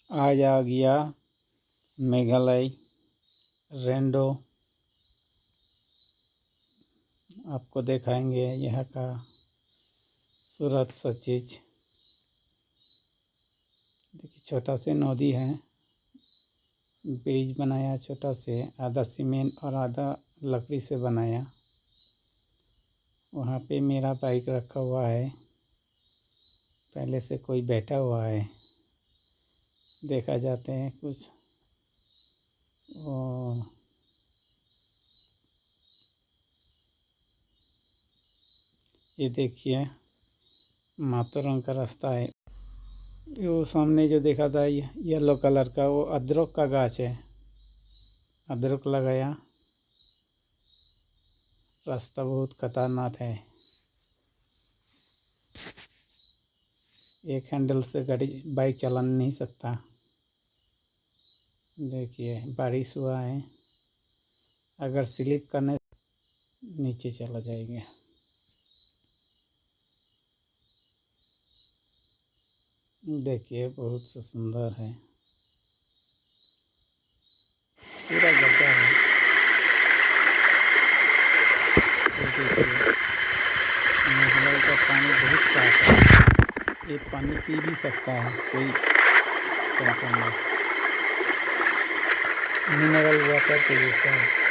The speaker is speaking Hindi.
आज आ गया मेघालय रेनडो। आपको दिखाएंगे यहाँ का सूरत सा चीज़। देखिए छोटा से नदी है, ब्रिज बनाया छोटा से, आधा सीमेंट और आधा लकड़ी से बनाया। वहाँ पे मेरा बाइक रखा हुआ है, पहले से कोई बैठा हुआ है। देखा जाते हैं कुछ ये देखिए माता रंग का रास्ता है। वो सामने जो देखा था येलो कलर का, वो अदरक का गाछ है। अदरक लगाया। रास्ता बहुत खतरनाक है, एक हैंडल से गाड़ी बाइक चला नहीं सकता। देखिए बारिश हुआ है, अगर स्लिप करने नीचे चला जाएंगे। देखिए बहुत सुंदर है, पूरा गड्ढा है। मेघालय का पानी बहुत साफ है, ये पानी पी भी सकता है, कोई टेंशन नहीं। मिनरल वाटर के जैसा है।